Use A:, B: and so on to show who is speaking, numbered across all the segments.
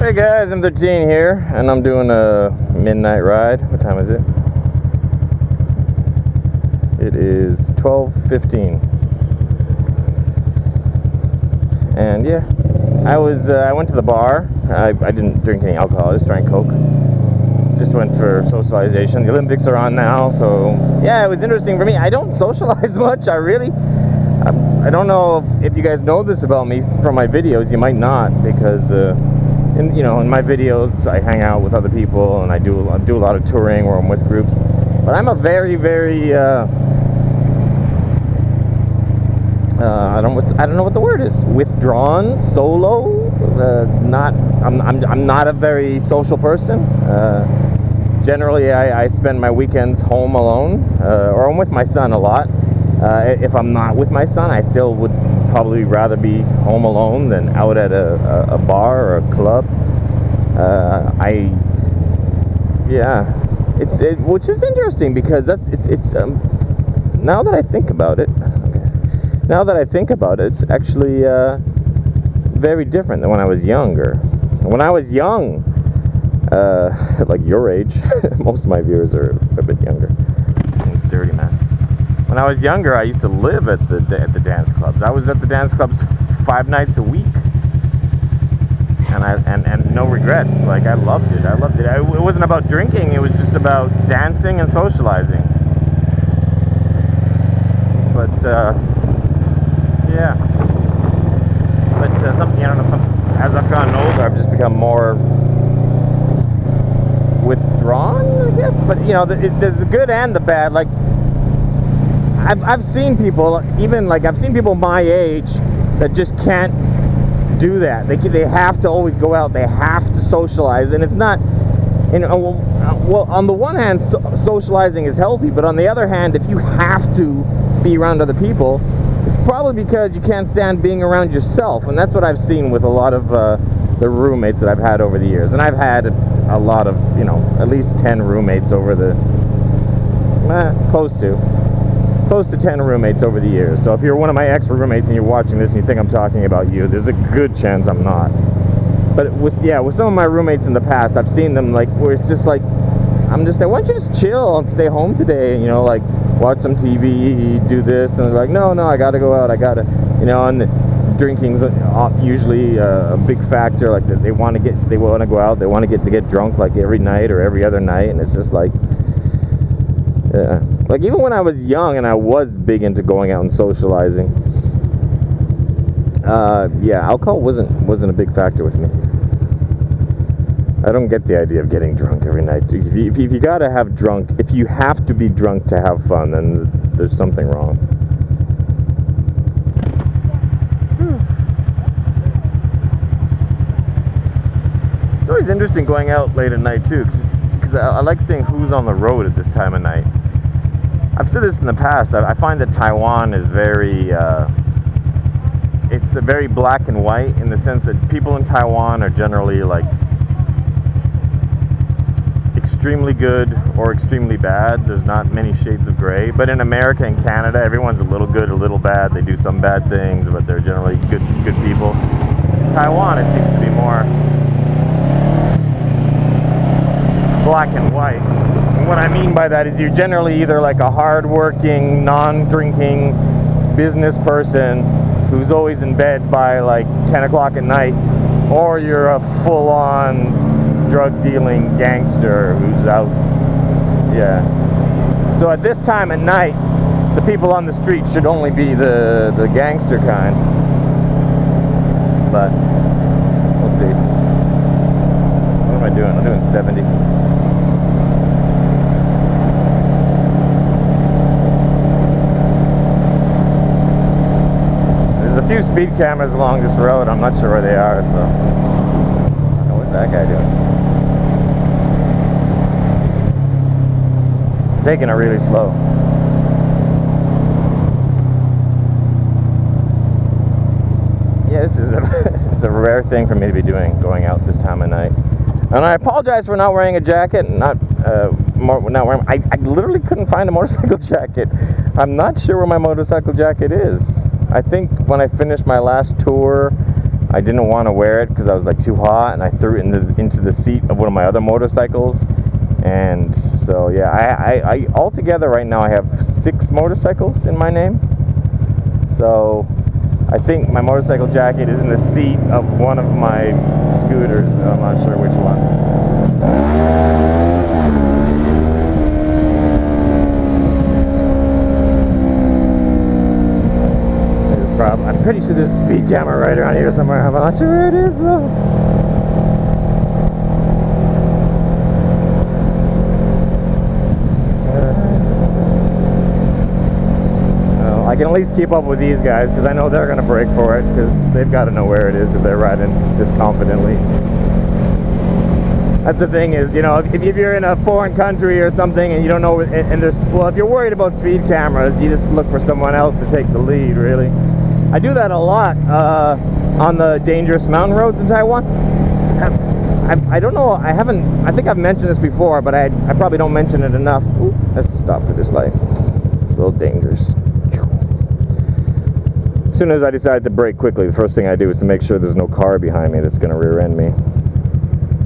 A: Hey guys, I'm 13 here, and I'm doing a midnight ride. What time is it? It is 12:15. And yeah, I went to the bar. I didn't drink any alcohol. I just drank Coke. Just went for socialization. The Olympics are on now, so yeah, it was interesting for me. I don't socialize much. I don't know if you guys know this about me from my videos. You might not, because in my videos I hang out with other people and I do a lot of touring where I'm with groups. But I'm a very I don't know what the word is. Withdrawn, solo. I'm not a very social person. Generally, I spend my weekends home alone, or I'm with my son a lot. If I'm not with my son, I still would probably rather be home alone than out at a bar or a club. Which is interesting because now that I think about it. Now that I think about it, it's actually very different than when I was younger. When I was young, like your age, most of my viewers are a bit younger. It's dirty, man. When I was younger, I used to live at the dance clubs. I was at the dance clubs 5 nights a week, and no regrets. Like, I loved it. It wasn't about drinking. It was just about dancing and socializing. But yeah, but as I've gotten older, I've just become more withdrawn, I guess. But there's the good and the bad. Like, I've seen people, I've seen people my age that just can't do that. They have to always go out. They have to socialize, and it's not. Well, on the one hand, socializing is healthy, but on the other hand, if you have to be around other people, it's probably because you can't stand being around yourself. And that's what I've seen with a lot of the roommates that I've had over the years. And I've had a lot of, at least 10 roommates over the close to 10 roommates over the years. So if you're one of my ex-roommates and you're watching this and you think I'm talking about you, there's a good chance I'm not. But with some of my roommates in the past, I've seen them where it's just like, I'm just like, why don't you just chill and stay home today? Watch some TV, do this, and they're like, no, I gotta go out, and the drinking's usually a big factor. Like, they want to go out, they want to get drunk like every night or every other night, and it's just like, yeah. Like, even when I was young and I was big into going out and socializing, alcohol wasn't a big factor with me. I don't get the idea of getting drunk every night. If you gotta have drunk, if you have to be drunk to have fun, then there's something wrong. It's always interesting going out late at night too, because I like seeing who's on the road at this time of night. I've said this in the past. I find that Taiwan is it's a very black and white, in the sense that people in Taiwan are generally extremely good or extremely bad. There's not many shades of gray. But in America and Canada, everyone's a little good, a little bad. They do some bad things, but they're generally good people. In Taiwan, it seems to be more black and white. And what I mean by that is you're generally either like a hard-working, non-drinking business person who's always in bed by 10 o'clock at night, or you're a full-on drug-dealing gangster who's out. Yeah. So at this time at night, the people on the street should only be the gangster kind. But we'll see. What am I doing? I'm doing 70. There's a few speed cameras along this road. I'm not sure where they are, so I don't know what's that guy doing. Taking it really slow. Yeah, this is it's a rare thing for me to be going out this time of night. And I apologize for not wearing a jacket. I literally couldn't find a motorcycle jacket. I'm not sure where my motorcycle jacket is. I think when I finished my last tour I didn't want to wear it because I was like too hot, and I threw it into the seat of one of my other motorcycles. And so yeah, I altogether right now I have 6 motorcycles in my name. So I think my motorcycle jacket is in the seat of one of my scooters. I'm not sure which one. I'm pretty sure there's a speed camera right around here somewhere. I'm not sure where it is though. I can at least keep up with these guys because I know they're going to brake for it because they've got to know where it is if they're riding this confidently. That's the thing is, you know, if you're in a foreign country or something and you don't know, and there's, well, if you're worried about speed cameras, you just look for someone else to take the lead, really. I do that a lot on the dangerous mountain roads in Taiwan. I don't know, I think I've mentioned this before, but I probably don't mention it enough. Ooh, let's stop for this light. It's a little dangerous. As soon as I decide to brake quickly, the first thing I do is to make sure there's no car behind me that's going to rear end me.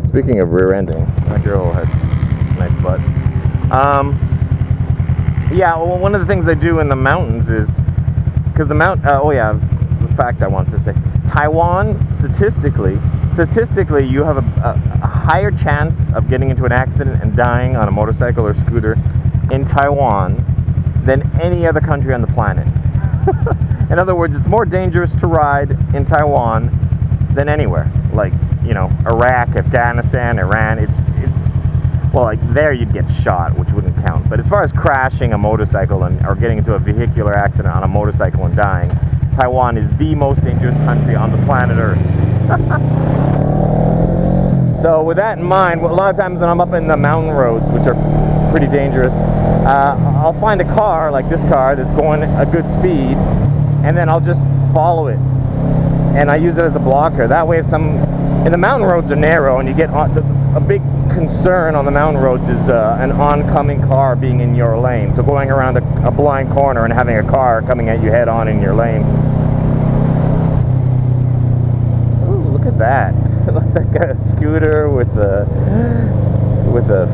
A: Speaking of rear ending, that girl had a nice butt. Yeah, well, one of the things I do in the mountains is, because the the fact I want to say, Taiwan, statistically, you have a higher chance of getting into an accident and dying on a motorcycle or scooter in Taiwan than any other country on the planet. In other words, it's more dangerous to ride in Taiwan than anywhere. Like, you know, Iraq, Afghanistan, Iran, it's well, like there you'd get shot, which wouldn't count. But as far as crashing a motorcycle or getting into a vehicular accident on a motorcycle and dying, Taiwan is the most dangerous country on the planet Earth. So with that in mind, a lot of times when I'm up in the mountain roads, which are pretty dangerous, I'll find a car, like this car, that's going a good speed, and then I'll just follow it. And I use it as a blocker. That way, and the mountain roads are narrow, and you get a big concern on the mountain roads is an oncoming car being in your lane. So going around a blind corner and having a car coming at you head on in your lane. Ooh, look at that. Looks like a scooter with a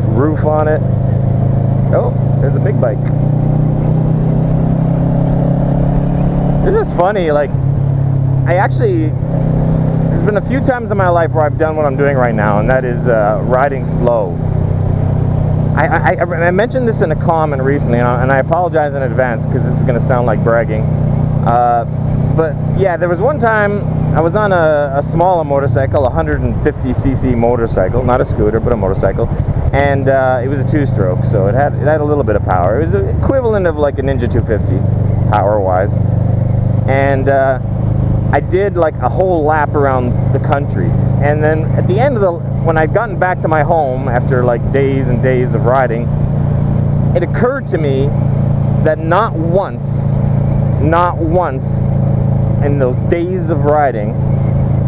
A: roof on it. Oh, there's a big bike. This is funny, like, there's been a few times in my life where I've done what I'm doing right now, and that is riding slow. I mentioned this in a comment recently, and I apologize in advance because this is going to sound like bragging. But yeah, there was one time I was on a smaller motorcycle, 150cc motorcycle, not a scooter, but a motorcycle, and it was a 2-stroke, so it had a little bit of power. It was the equivalent of like a Ninja 250, power-wise. And I did like a whole lap around the country, and then at the end of when I'd gotten back to my home after like days and days of riding, it occurred to me that not once in those days of riding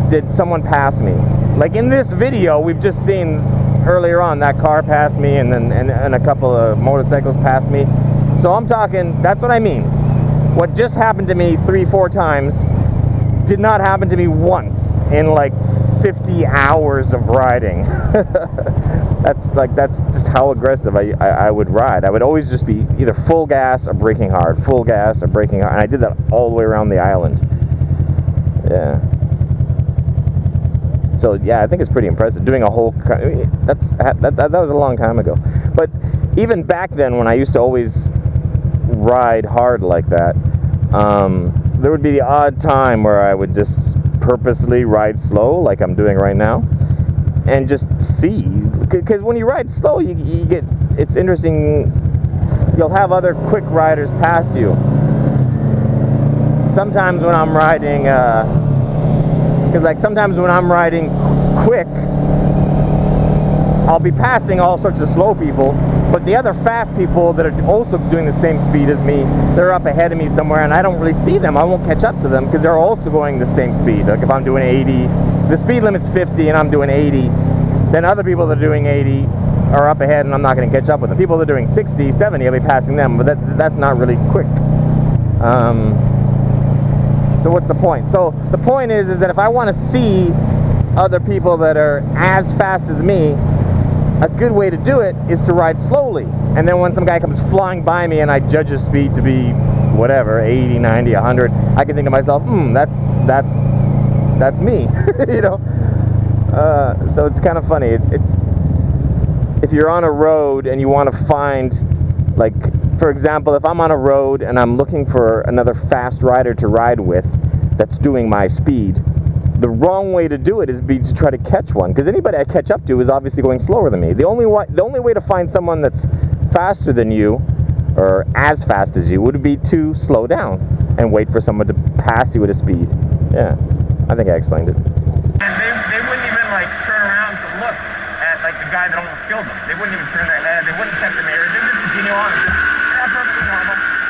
A: did someone pass me. Like in this video we've just seen earlier on, that car passed me, and then and a couple of motorcycles passed me. So I'm talking, that's what I mean. What just happened to me 3-4 times did not happen to me once in like 50 hours of riding. That's just how aggressive I would ride. I would always just be either full gas or braking hard, full gas or braking hard, and I did that all the way around the island. Yeah. So yeah, I think it's pretty impressive. Doing a whole, that was a long time ago. But even back then, when I used to always ride hard like that, there would be the odd time where I would just purposely ride slow, like I'm doing right now, and just see. Because when you ride slow, you get, it's interesting. You'll have other quick riders pass you. Sometimes when I'm riding, sometimes when I'm riding quick, I'll be passing all sorts of slow people, but the other fast people that are also doing the same speed as me, they're up ahead of me somewhere, and I don't really see them. I won't catch up to them because they're also going the same speed. Like if I'm doing 80, the speed limit's 50 and I'm doing 80, then other people that are doing 80 are up ahead and I'm not going to catch up with them. People that are doing 60, 70, I'll be passing them, but that's not really quick. So what's the point? So the point is that if I want to see other people that are as fast as me, a good way to do it is to ride slowly. And then when some guy comes flying by me and I judge his speed to be whatever, 80, 90, 100, I can think to myself, that's me. You know. So it's kind of funny. It's if you're on a road and you want to find, like, for example, if I'm on a road and I'm looking for another fast rider to ride with that's doing my speed, the wrong way to do it is to try to catch one, because anybody I catch up to is obviously going slower than me. The only way to find someone that's faster than you or as fast as you would be to slow down and wait for someone to pass you at a speed. Yeah, I think I explained it.
B: And they wouldn't even like turn around to look at like the guy that almost killed them. They wouldn't even turn their head. They wouldn't check the mirrors. They would just continue on. It's just, yeah, perfectly normal.